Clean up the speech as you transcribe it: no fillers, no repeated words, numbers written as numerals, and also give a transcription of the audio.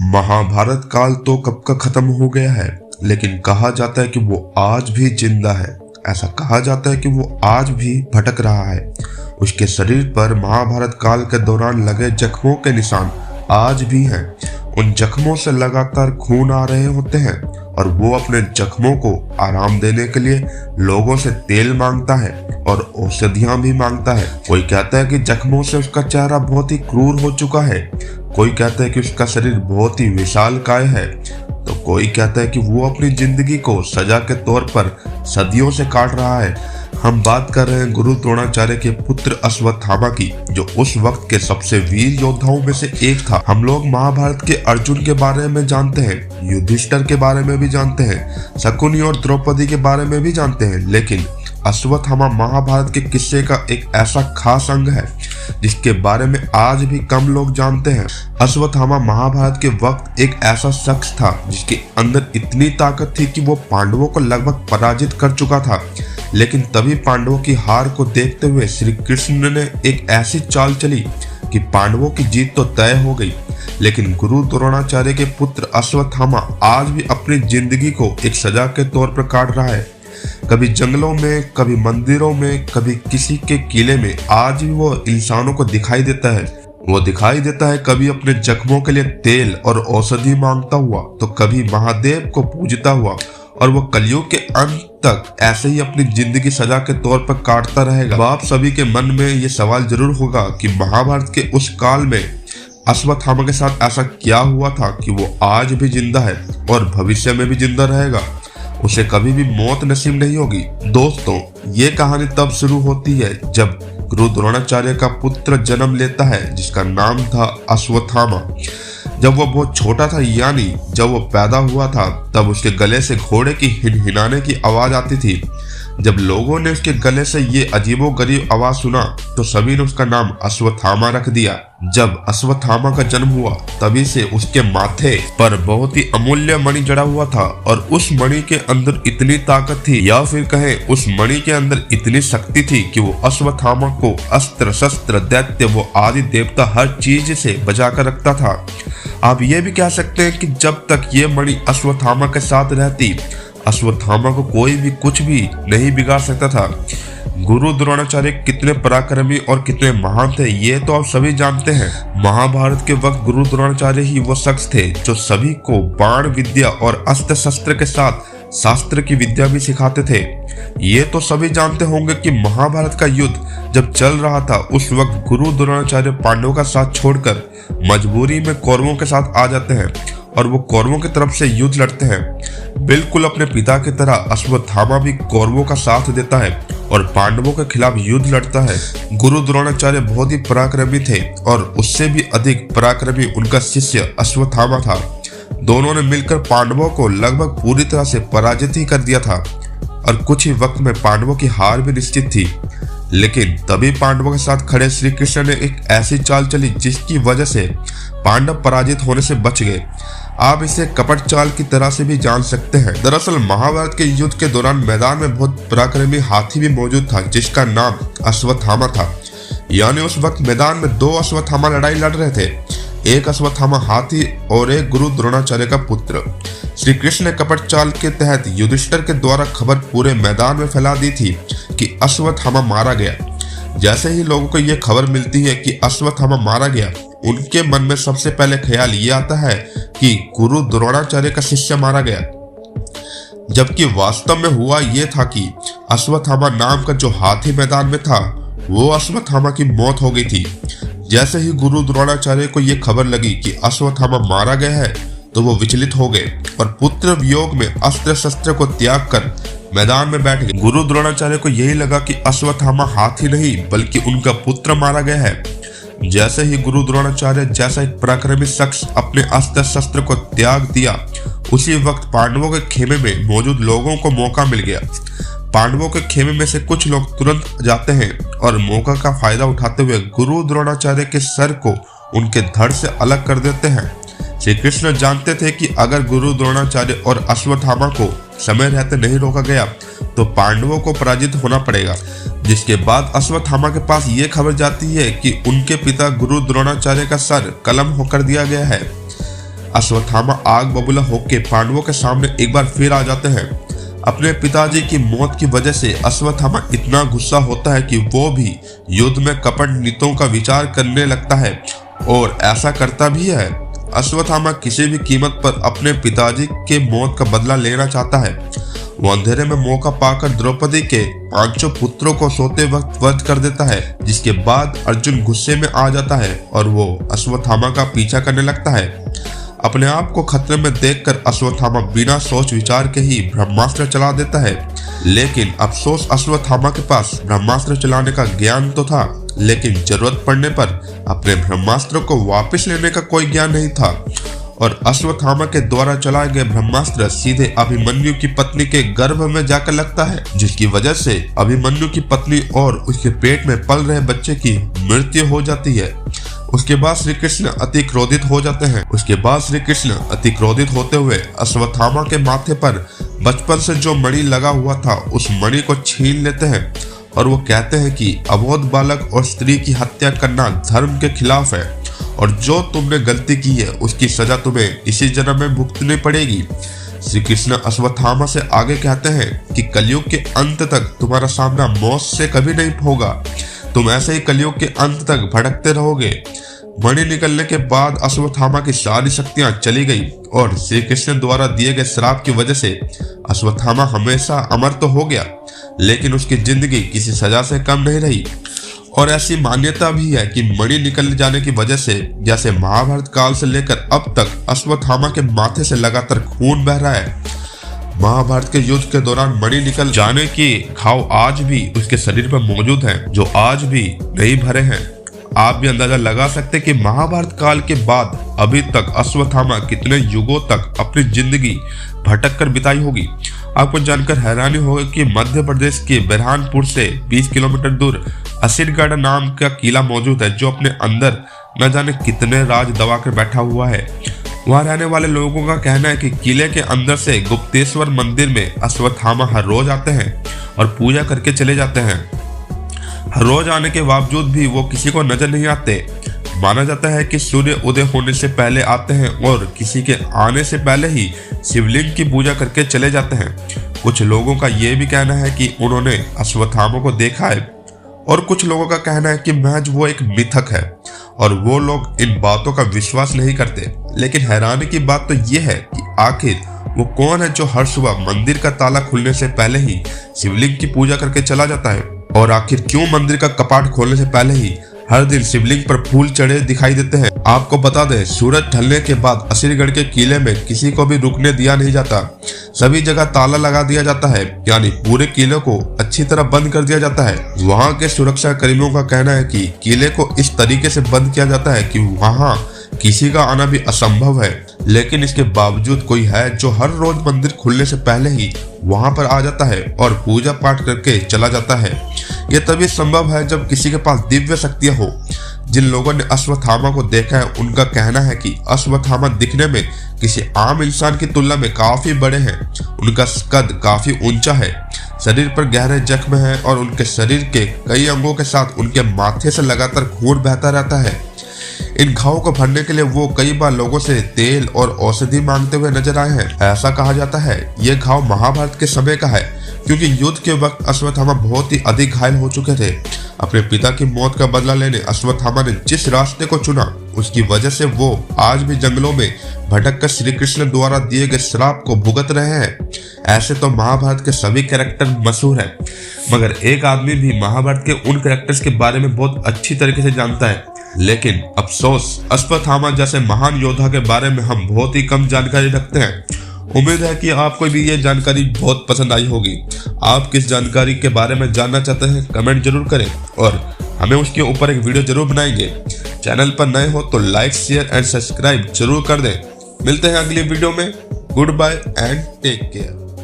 महाभारत काल तो कब का खत्म हो गया है, लेकिन कहा जाता है कि वो आज भी जिंदा है। ऐसा कहा जाता है कि वो आज भी भटक रहा है। उसके शरीर पर महाभारत काल के दौरान लगे जख्मों के निशान आज भी हैं। उन जख्मों से लगातार खून आ रहे होते हैं और वो अपने जख्मों को आराम देने के लिए लोगों से तेल मांगता है और औषधियां भी मांगता है। कोई कहता है कि जख्मों से उसका चेहरा बहुत ही क्रूर हो चुका है, कोई कहता है कि उसका शरीर बहुत ही विशालकाय है, तो कोई कहता है कि वो अपनी जिंदगी को सजा के तौर पर सदियों से काट रहा है। हम बात कर रहे हैं गुरु द्रोणाचार्य के पुत्र अश्वत्थामा की, जो उस वक्त के सबसे वीर योद्धाओं में से एक था। हम लोग महाभारत के अर्जुन के बारे में जानते हैं, युधिष्ठिर के बारे में भी जानते हैं, शकुनी और द्रौपदी के बारे में भी जानते हैं, लेकिन अश्वत्थामा महाभारत के किस्से का एक ऐसा खास अंग है जिसके बारे में आज भी कम लोग जानते हैं। अश्वत्थामा महाभारत के वक्त एक ऐसा शख्स था जिसके अंदर इतनी ताकत थी कि वो पांडवों को लगभग पराजित कर चुका था। लेकिन तभी पांडवों की हार को देखते हुए श्री कृष्ण ने एक ऐसी चाल चली कि पांडवों की जीत तो तय हो गई। लेकिन गुरु द्रोणाचार्य के पुत्र अश्वत्थामा आज भी अपनी जिंदगी को एक सजा के तौर पर काट रहा है। कभी जंगलों में, कभी मंदिरों में, कभी किसी के किले में आज भी वो इंसानों को दिखाई देता है। वो दिखाई देता है कभी अपने जख्मों के लिए तेल और औषधि मांगता हुआ, तो कभी महादेव को पूजता हुआ, और वो कलयुग के अंत तक ऐसे ही अपनी जिंदगी सजा के तौर पर काटता रहेगा। अब आप सभी के मन में ये सवाल जरूर होगा कि महाभारत के उस काल में अश्वत्थामा के साथ ऐसा क्या हुआ था कि वो आज भी जिंदा है और भविष्य में भी जिंदा रहेगा, उसे कभी भी मौत नसीब नहीं होगी। दोस्तों, ये कहानी तब शुरू होती है जब गुरु द्रोणाचार्य का पुत्र जन्म लेता है जिसका नाम था अश्वत्थामा। जब वो बहुत छोटा था, यानी जब वो पैदा हुआ था, तब उसके गले से घोड़े की हिनहिनाने की आवाज आती थी। जब लोगों ने उसके गले से ये अजीबोगरीब आवाज सुना तो सभी ने उसका नाम अश्वत्थामा रख दिया। जब अश्वत्थामा का जन्म हुआ तभी से उसके माथे पर बहुत ही अमूल्य मणि जड़ा हुआ था, और उस मणि के अंदर इतनी ताकत थी, या फिर कहें उस मणि के अंदर इतनी शक्ति थी कि वो अश्वत्थामा को अस्त्र शस्त्र दैत्य वो आदि देवता हर चीज से बचा कर रखता था। आप ये भी कह सकते हैं कि जब तक ये मणि अश्वत्थामा के साथ रहती, अश्वत्थामा को कोई भी कुछ भी नहीं बिगाड़ सकता था। गुरु द्रोणाचार्य कितने पराक्रमी और कितने महान थे ये तो आप सभी जानते हैं। महाभारत के वक्त गुरु द्रोणाचार्य ही वो शख्स थे जो सभी को बाण विद्या और अस्त्र शस्त्र के साथ शास्त्र की विद्या भी सिखाते थे। ये तो सभी जानते होंगे कि महाभारत का युद्ध जब चल रहा था उस वक्त गुरु द्रोणाचार्य पांडवों का साथ छोड़कर मजबूरी में कौरवों के साथ आ जाते हैं और वो कौरवों की तरफ से युद्ध लड़ते हैं। बिल्कुल अपने पिता की तरह अश्वत्थामा भी कौरवों का साथ देता है और पांडवों के खिलाफ युद्ध लड़ता है। गुरु द्रोणाचार्य बहुत ही पराक्रमी थे और उससे भी अधिक पराक्रमी उनका शिष्य अश्वत्थामा था। दोनों ने मिलकर पांडवों को लगभग पूरी तरह से पराजित ही कर दिया था और कुछ ही वक्त में पांडवों की हार भी निश्चित थी। लेकिन तभी पांडवों के साथ खड़े श्री कृष्ण ने एक ऐसी चाल चली जिसकी वजह से पांडव पराजित होने से बच गए। आप इसे कपट चाल की तरह से भी जान सकते हैं। दरअसल महाभारत के युद्ध के दौरान मैदान में बहुत पराक्रमी हाथी भी मौजूद था जिसका नाम अश्वत्थामा था। यानी उस वक्त मैदान में दो अश्वत्थामा लड़ाई लड़ रहे थे, एक अश्वत्थामा हाथी और एक गुरु द्रोणाचार्य का पुत्र। श्री कृष्ण ने कपट चाल के तहत युधिष्ठिर के द्वारा खबर पूरे मैदान में फैला दी थी कि अश्वत्थामा मारा गया। जैसे ही लोगों को यह खबर मिलती है कि अश्वत्थामा मारा गया, उनके मन में सबसे पहले ख्याल ये आता है कि गुरु द्रोणाचार्य का शिष्य मारा गया, जबकि वास्तव में हुआ ये था कि अश्वत्थामा नाम का जो हाथी मैदान में था वो अश्वत्थामा की मौत हो गई थी। जैसे ही गुरु द्रोणाचार्य को यह खबर लगी कि अश्वत्थामा मारा गया है तो वो विचलित हो गए और पुत्र वियोग में अस्त्र शस्त्र को त्याग कर मैदान में बैठ गए। गुरु द्रोणाचार्य को यही लगा कि अश्वत्थामा हाथी नहीं बल्कि उनका पुत्र मारा गया है। जैसे ही गुरु द्रोणाचार्य जैसा एक पराक्रमी शख्स अपने अस्त्र शस्त्र को त्याग दिया, उसी वक्त पांडवों के खेमे में मौजूद लोगों को मौका मिल गया। पांडवों के खेमे में से कुछ लोग तुरंत जाते हैं और मौका का फायदा उठाते हुए गुरु द्रोणाचार्य के सर को उनके धड़ से अलग कर देते हैं। श्री कृष्ण जानते थे कि अगर गुरु द्रोणाचार्य और अश्वत्थामा को समय रहते नहीं रोका गया तो पांडवों को पराजित होना पड़ेगा। जिसके बाद अश्वत्थामा के पास ये खबर जाती है कि उनके पिता गुरु द्रोणाचार्य का सर कलम होकर दिया गया है। अश्वत्थामा आग बबूला होकर पांडवों के सामने एक बार फिर आ जाते हैं। अपने पिताजी की मौत की वजह से अश्वत्थामा इतना गुस्सा होता है कि वो भी युद्ध में कपट नीतियों का विचार करने लगता है और ऐसा करता भी है। अश्वत्थामा किसी भी कीमत पर अपने पिताजी के मौत का बदला लेना चाहता है। वो अंधेरे में मौका पाकर द्रौपदी के 5 पुत्रों को सोते वक्त वध कर देता है। जिसके बाद अर्जुन गुस्से में आ जाता है और वो अश्वत्थामा का पीछा करने लगता है। अपने आप को खतरे में देखकर अश्वत्थामा बिना सोच विचार के ही ब्रह्मास्त्र चला देता है। लेकिन अफसोस अश्वत्थामा के पास ब्रह्मास्त्र चलाने का ज्ञान तो था, लेकिन जरूरत पड़ने पर अपने ब्रह्मास्त्र को वापस लेने का कोई ज्ञान नहीं था। और अश्वत्थामा के द्वारा चलाए गए ब्रह्मास्त्र सीधे अभिमन्यु की पत्नी के गर्भ में जाकर लगता है, जिसकी वजह से अभिमन्यु की पत्नी और उसके पेट में पल रहे बच्चे की मृत्यु हो जाती है। उसके बाद श्री कृष्ण अति क्रोधित हो जाते हैं। अति क्रोधित होते हुए अश्वत्थामा के माथे पर बचपन से जो मणि लगा हुआ था उस मणि को छीन लेते हैं और वो कहते हैं कि अबोध बालक और स्त्री की हत्या करना धर्म के खिलाफ है और जो तुमने गलती की है उसकी सजा तुम्हें इसी जन्म में भुगतनी पड़ेगी। श्री कृष्ण अश्वत्थामा से आगे कहते हैं कि कलयुग के अंत तक तुम्हारा सामना मौत से कभी नहीं होगा। तुम ऐसे ही कलयुग के अंत तक भटकते रहोगे। मणि निकलने के बाद अश्वत्थामा की सारी शक्तियां चली गई और श्री कृष्ण द्वारा दिए गए श्राप की वजह से अश्वत्थामा हमेशा अमर तो हो गया, लेकिन उसकी जिंदगी किसी सजा से कम नहीं रही। और ऐसी मान्यता भी है कि मणि निकल जाने की वजह से जैसे महाभारत काल से लेकर अब तक अश्वत्थामा के माथे से लगातार खून बह रहा है। महाभारत के युद्ध के दौरान मणि निकल जाने की घाव आज भी उसके शरीर पर मौजूद हैं, जो आज भी नहीं भरे हैं। आप भी अंदाजा लगा सकते हैं कि महाभारत काल के बाद अभी तक अश्वत्थामा कितने युगों तक अपनी जिंदगी भटक कर बिताई होगी। आपको जानकर हैरानी होगी कि मध्य प्रदेश के बेरहानपुर से 20 किलोमीटर दूर असीरगढ़ नाम का किला मौजूद है, जो अपने अंदर न जाने कितने राज दबा कर बैठा हुआ है। वहां रहने वाले लोगों का कहना है कि किले के अंदर से गुप्तेश्वर मंदिर में अश्वत्थामा हर रोज आते हैं और पूजा करके चले जाते हैं। हर रोज आने के बावजूद भी वो किसी को नजर नहीं आते। माना जाता है कि सूर्य उदय होने से पहले आते हैं और किसी के आने से पहले ही शिवलिंग की पूजा करके चले जाते हैं। कुछ लोगों का ये भी कहना है कि उन्होंने अश्वत्थामा को देखा है और कुछ लोगों का कहना है कि महज वो एक मिथक है और वो लोग इन बातों का विश्वास नहीं करते। लेकिन हैरानी की बात तो ये है कि आखिर वो कौन है जो हर सुबह मंदिर का ताला खुलने से पहले ही शिवलिंग की पूजा करके चला जाता है, और आखिर क्यों मंदिर का कपाट खोलने से पहले ही हर दिन शिवलिंग पर फूल चढ़े दिखाई देते हैं। आपको बता दें, सूरज ढलने के बाद असीरगढ़ के किले में किसी को भी रुकने दिया नहीं जाता। सभी जगह ताला लगा दिया जाता है, यानी पूरे किले को अच्छी तरह बंद कर दिया जाता है। वहां के सुरक्षा कर्मियों का कहना है कि किले को इस तरीके से बंद किया जाता है कि वहां किसी का आना भी असंभव है। लेकिन इसके बावजूद कोई है जो हर रोज मंदिर खुलने से पहले ही वहां पर आ जाता है और पूजा पाठ करके चला जाता है। यह तभी संभव है जब किसी के पास दिव्य शक्तियां हो। जिन लोगों ने अश्वत्थामा को देखा है उनका कहना है कि अश्वत्थामा दिखने में किसी आम इंसान की तुलना में काफी बड़े हैं। उनका कद काफी ऊंचा है, शरीर पर गहरे जख्म है और उनके शरीर के कई अंगों के साथ उनके माथे से लगातार खून बहता रहता है। इन घावों को भरने के लिए वो कई बार लोगों से तेल और औषधि मांगते हुए नजर आए हैं। ऐसा कहा जाता है ये घाव महाभारत के समय का है, क्योंकि युद्ध के वक्त अश्वत्थामा बहुत ही अधिक घायल हो चुके थे। अपने पिता की मौत का बदला लेने अश्वत्थामा ने जिस रास्ते को चुना उसकी वजह से वो आज भी जंगलों में भटक कर श्री कृष्ण द्वारा दिए गए श्राप को भुगत रहे हैं। ऐसे तो महाभारत के सभी कैरेक्टर मशहूर हैं, मगर एक आदमी भी महाभारत के उन कैरेक्टर्स के बारे में बहुत अच्छी तरीके से जानता है। लेकिन अफसोस अश्वत्थामा जैसे महान योद्धा के बारे में हम बहुत ही कम जानकारी रखते हैं। उम्मीद है कि आपको भी ये जानकारी बहुत पसंद आई होगी। आप किस जानकारी के बारे में जानना चाहते हैं कमेंट जरूर करें और हमें उसके ऊपर एक वीडियो जरूर बनाएंगे। चैनल पर नए हो तो लाइक शेयर एंड सब्सक्राइब जरूर कर दें। मिलते हैं अगली वीडियो में। Good bye and take care.